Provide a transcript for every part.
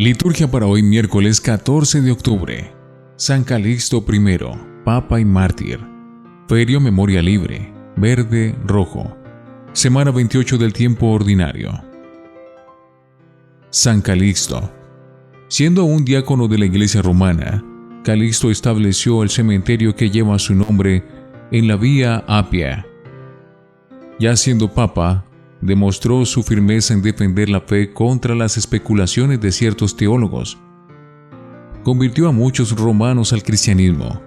Liturgia para hoy, miércoles 14 de octubre. San Calixto I, Papa y Mártir. Ferio Memoria Libre, verde, rojo. Semana 28 del tiempo ordinario. San Calixto. Siendo un diácono de la Iglesia romana, Calixto estableció el cementerio que lleva su nombre en la Vía Apia. Ya siendo papa, demostró su firmeza en defender la fe contra las especulaciones de ciertos teólogos. Convirtió a muchos romanos al cristianismo,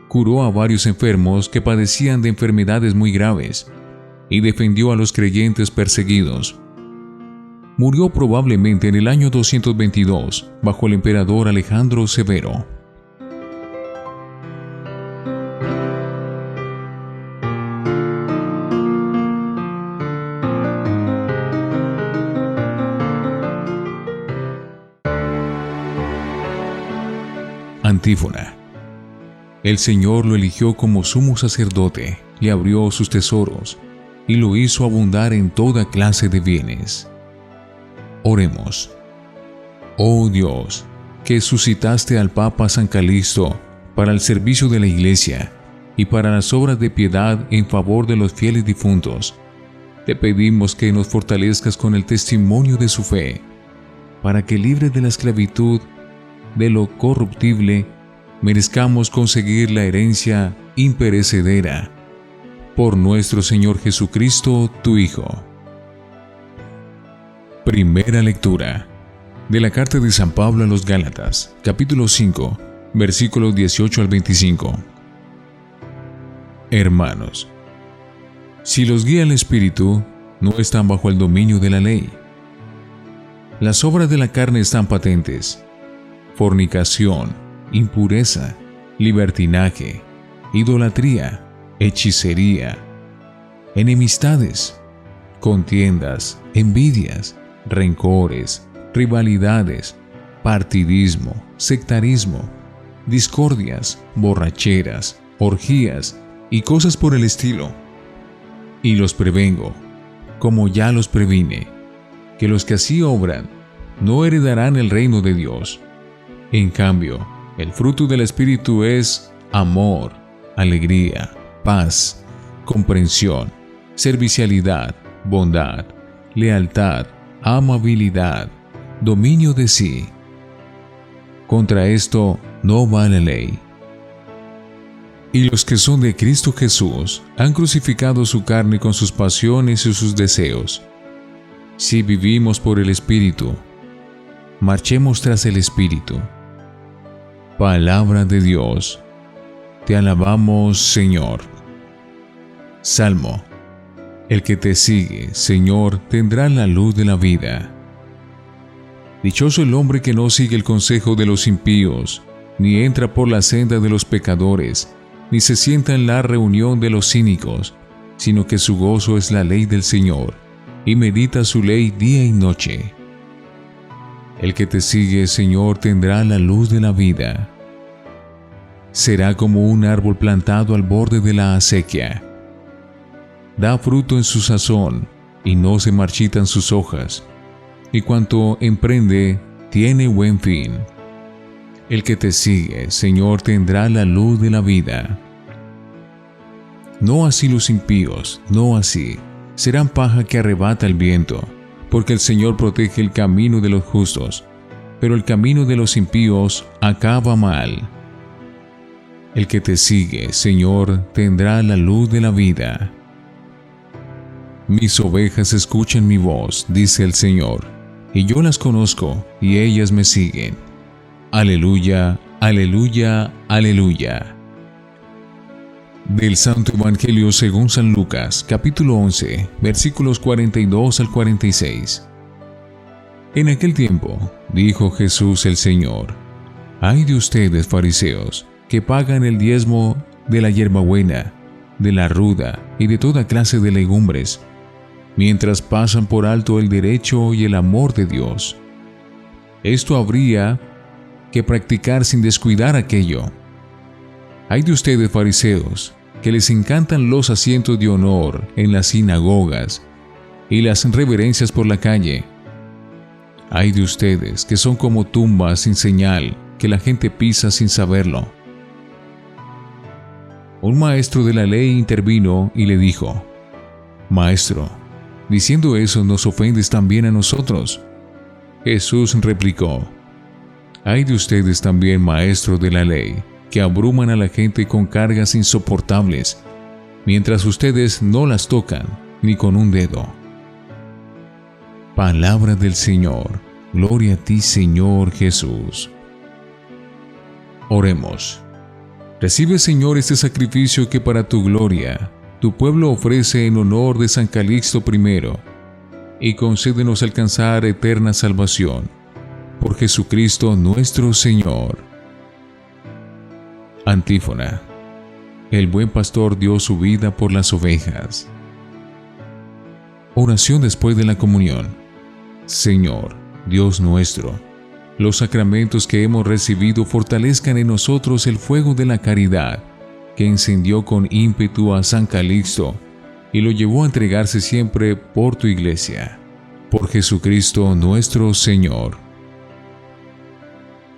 curó a varios enfermos que padecían de enfermedades muy graves y defendió a los creyentes perseguidos. Murió probablemente en el año 222 bajo el emperador Alejandro Severo. Antífona. El Señor lo eligió como sumo sacerdote, le abrió sus tesoros y lo hizo abundar en toda clase de bienes. Oremos. Oh Dios, que suscitaste al Papa San Calixto para el servicio de la Iglesia y para las obras de piedad en favor de los fieles difuntos, te pedimos que nos fortalezcas con el testimonio de su fe, para que libres de la esclavitud de lo corruptible, merezcamos conseguir la herencia imperecedera. Por nuestro Señor Jesucristo, tu Hijo. Primera lectura de la carta de San Pablo a los Gálatas, capítulo 5, versículos 18 al 25. Hermanos, si los guía el Espíritu, no están bajo el dominio de la ley. Las obras de la carne están patentes: fornicación, impureza, libertinaje, idolatría, hechicería, enemistades, contiendas, envidias, rencores, rivalidades, partidismo, sectarismo, discordias, borracheras, orgías y cosas por el estilo. Y los prevengo, como ya los previne, que los que así obran no heredarán el reino de Dios. En cambio, el fruto del Espíritu es amor, alegría, paz, comprensión, servicialidad, bondad, lealtad, amabilidad, dominio de sí. Contra esto no va la ley. Y los que son de Cristo Jesús han crucificado su carne con sus pasiones y sus deseos. Si vivimos por el Espíritu, marchemos tras el Espíritu. Palabra de Dios. Te alabamos, Señor. Salmo. El que te sigue, Señor, tendrá la luz de la vida. Dichoso el hombre que no sigue el consejo de los impíos, ni entra por la senda de los pecadores, ni se sienta en la reunión de los cínicos, sino que su gozo es la ley del Señor, y medita su ley día y noche. El que te sigue, Señor, tendrá la luz de la vida. Será como un árbol plantado al borde de la acequia. Da fruto en su sazón, y no se marchitan sus hojas, y cuanto emprende, tiene buen fin. El que te sigue, Señor, tendrá la luz de la vida. No así los impíos, no así. Serán paja que arrebata el viento, porque el Señor protege el camino de los justos, pero el camino de los impíos acaba mal. El que te sigue, Señor, tendrá la luz de la vida. Mis ovejas escuchan mi voz, dice el Señor, y yo las conozco, y ellas me siguen. Aleluya, aleluya, aleluya. Del Santo Evangelio según San Lucas, capítulo 11, versículos 42 al 46. En aquel tiempo, dijo Jesús el Señor: Ay de ustedes, fariseos, que pagan el diezmo de la hierbabuena, de la ruda y de toda clase de legumbres, mientras pasan por alto el derecho y el amor de Dios. Esto habría que practicar sin descuidar aquello. Ay de ustedes, fariseos, que les encantan los asientos de honor en las sinagogas y las reverencias por la calle. Ay de ustedes, que son como tumbas sin señal, que la gente pisa sin saberlo. Un maestro de la ley intervino y le dijo: Maestro, diciendo eso nos ofendes también a nosotros. Jesús replicó: Ay de ustedes también, maestros de la ley, que abruman a la gente con cargas insoportables, mientras ustedes no las tocan ni con un dedo. Palabra del Señor. Gloria a ti, Señor Jesús. Oremos. Recibe, Señor, este sacrificio que para tu gloria tu pueblo ofrece en honor de San Calixto I, y concédenos alcanzar eterna salvación. Por Jesucristo nuestro Señor. Antífona. El buen pastor dio su vida por las ovejas. Oración después de la comunión. Señor, Dios nuestro, los sacramentos que hemos recibido fortalezcan en nosotros el fuego de la caridad que encendió con ímpetu a San Calixto y lo llevó a entregarse siempre por tu Iglesia. Por Jesucristo nuestro Señor.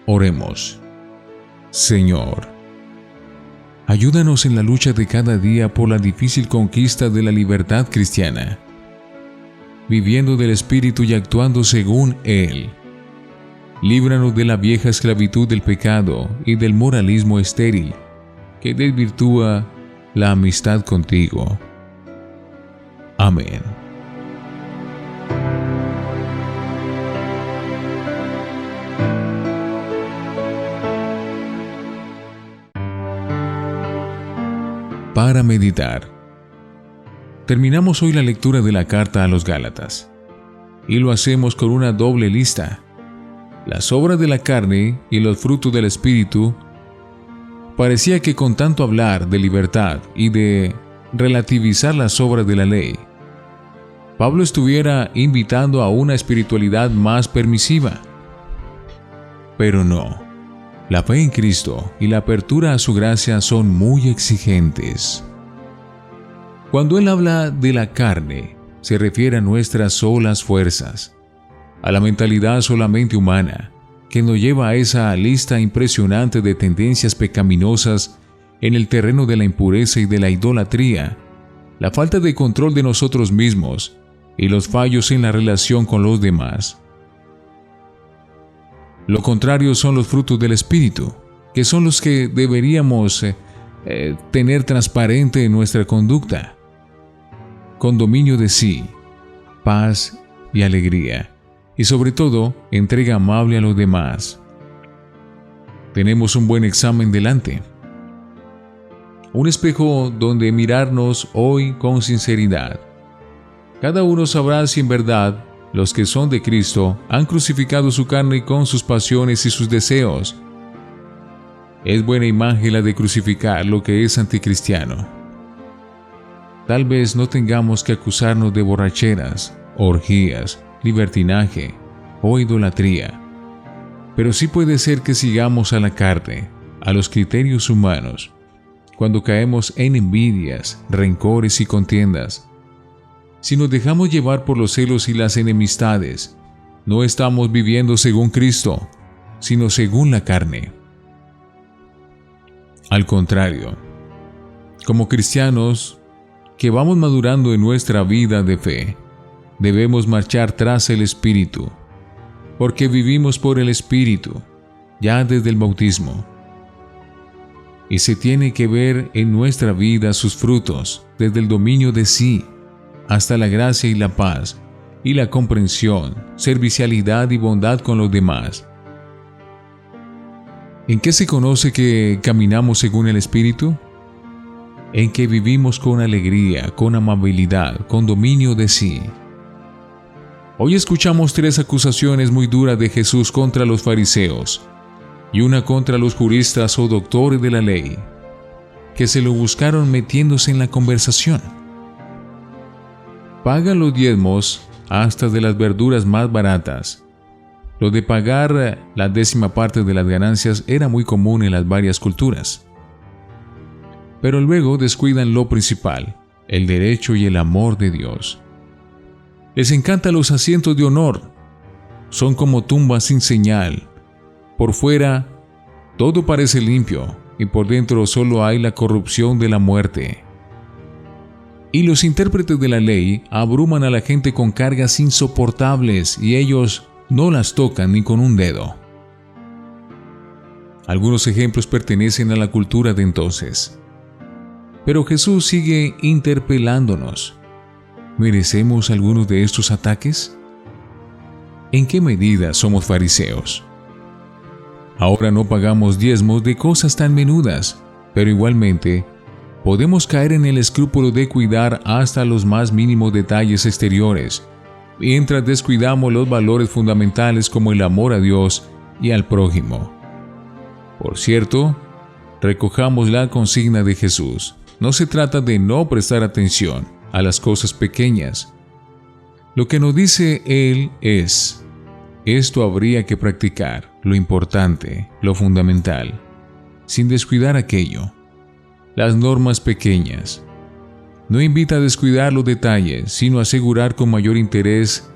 Oremos. Señor, ayúdanos en la lucha de cada día por la difícil conquista de la libertad cristiana, viviendo del Espíritu y actuando según Él. Líbranos de la vieja esclavitud del pecado y del moralismo estéril, que desvirtúa la amistad contigo. Amén. Para meditar. Terminamos hoy la lectura de la carta a los Gálatas, y lo hacemos con una doble lista: las obras de la carne y los frutos del Espíritu. Parecía que con tanto hablar de libertad y de relativizar las obras de la ley, Pablo estuviera invitando a una espiritualidad más permisiva. Pero no, la fe en Cristo y la apertura a su gracia son muy exigentes. Cuando él habla de la carne, se refiere a nuestras solas fuerzas, a la mentalidad solamente humana, que nos lleva a esa lista impresionante de tendencias pecaminosas en el terreno de la impureza y de la idolatría, la falta de control de nosotros mismos y los fallos en la relación con los demás. Lo contrario son los frutos del Espíritu, que son los que deberíamos tener transparente en nuestra conducta, con dominio de sí, paz y alegría, y sobre todo, entrega amable a los demás. Tenemos un buen examen delante, un espejo donde mirarnos hoy con sinceridad. Cada uno sabrá si en verdad los que son de Cristo han crucificado su carne con sus pasiones y sus deseos. Es buena imagen la de crucificar lo que es anticristiano. Tal vez no tengamos que acusarnos de borracheras, orgías, libertinaje o idolatría, pero sí puede ser que sigamos a la carne, a los criterios humanos, cuando caemos en envidias, rencores y contiendas. Si nos dejamos llevar por los celos y las enemistades, no estamos viviendo según Cristo, sino según la carne. Al contrario, como cristianos que vamos madurando en nuestra vida de fe, debemos marchar tras el Espíritu, porque vivimos por el Espíritu, ya desde el bautismo. Y se tiene que ver en nuestra vida sus frutos, desde el dominio de sí, hasta la gracia y la paz, y la comprensión, servicialidad y bondad con los demás. ¿En qué se conoce que caminamos según el Espíritu? En que vivimos con alegría, con amabilidad, con dominio de sí. Hoy escuchamos 3 acusaciones muy duras de Jesús contra los fariseos y una contra los juristas o doctores de la ley, que se lo buscaron metiéndose en la conversación. Pagan los diezmos hasta de las verduras más baratas. Lo de pagar la 10ª parte de las ganancias era muy común en las varias culturas. Pero luego descuidan lo principal, el derecho y el amor de Dios. Les encantan los asientos de honor, son como tumbas sin señal. Por fuera, todo parece limpio, y por dentro solo hay la corrupción de la muerte. Y los intérpretes de la ley abruman a la gente con cargas insoportables, y ellos no las tocan ni con un dedo. Algunos ejemplos pertenecen a la cultura de entonces. Pero Jesús sigue interpelándonos. ¿Merecemos algunos de estos ataques? ¿En qué medida somos fariseos? Ahora no pagamos diezmos de cosas tan menudas, pero igualmente podemos caer en el escrúpulo de cuidar hasta los más mínimos detalles exteriores, mientras descuidamos los valores fundamentales como el amor a Dios y al prójimo. Por cierto, recojamos la consigna de Jesús. No se trata de no prestar atención a las cosas pequeñas. Lo que nos dice Él es: esto habría que practicar, lo importante, lo fundamental, sin descuidar aquello. Las normas pequeñas. No invita a descuidar los detalles, sino a asegurar con mayor interés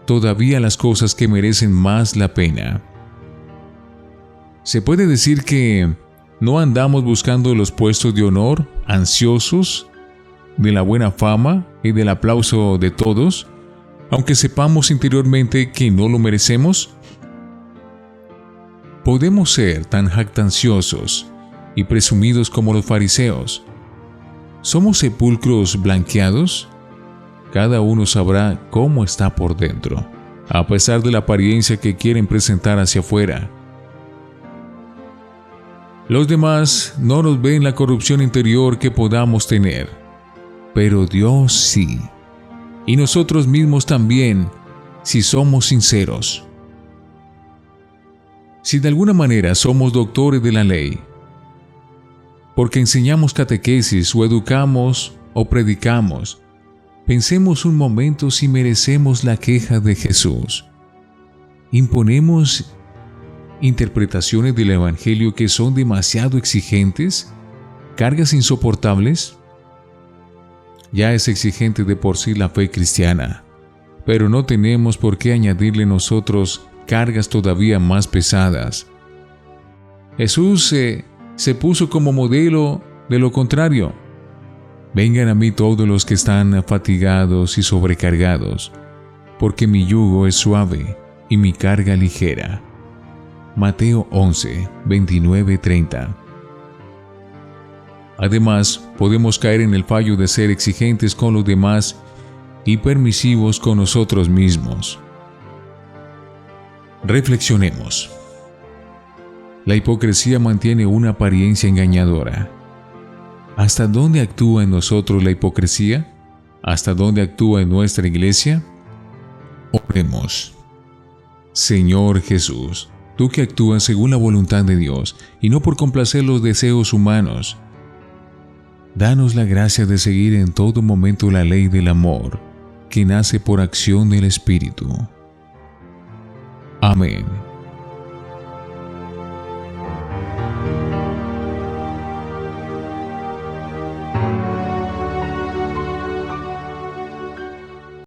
todavía las cosas que merecen más la pena. Se puede decir que no andamos buscando los puestos de honor, ansiosos de la buena fama y del aplauso de todos, aunque sepamos interiormente que no lo merecemos. Podemos ser tan jactanciosos y presumidos como los fariseos. ¿Somos sepulcros blanqueados? Cada uno sabrá cómo está por dentro, a pesar de la apariencia que quieren presentar hacia afuera. Los demás no nos ven la corrupción interior que podamos tener, pero Dios sí. Y nosotros mismos también, si somos sinceros. Si de alguna manera somos doctores de la ley, porque enseñamos catequesis o educamos o predicamos, pensemos un momento si merecemos la queja de Jesús. ¿Imponemos interpretaciones del Evangelio que son demasiado exigentes? ¿Cargas insoportables? Ya es exigente de por sí la fe cristiana, pero no tenemos por qué añadirle nosotros cargas todavía más pesadas. Jesús se puso como modelo de lo contrario. Vengan a mí todos los que están fatigados y sobrecargados, porque mi yugo es suave y mi carga ligera. Mateo 11, 29-30. Además, podemos caer en el fallo de ser exigentes con los demás y permisivos con nosotros mismos. Reflexionemos. La hipocresía mantiene una apariencia engañadora. ¿Hasta dónde actúa en nosotros la hipocresía? ¿Hasta dónde actúa en nuestra iglesia? Oremos. Señor Jesús, tú que actúas según la voluntad de Dios y no por complacer los deseos humanos, danos la gracia de seguir en todo momento la ley del amor, que nace por acción del Espíritu. Amén.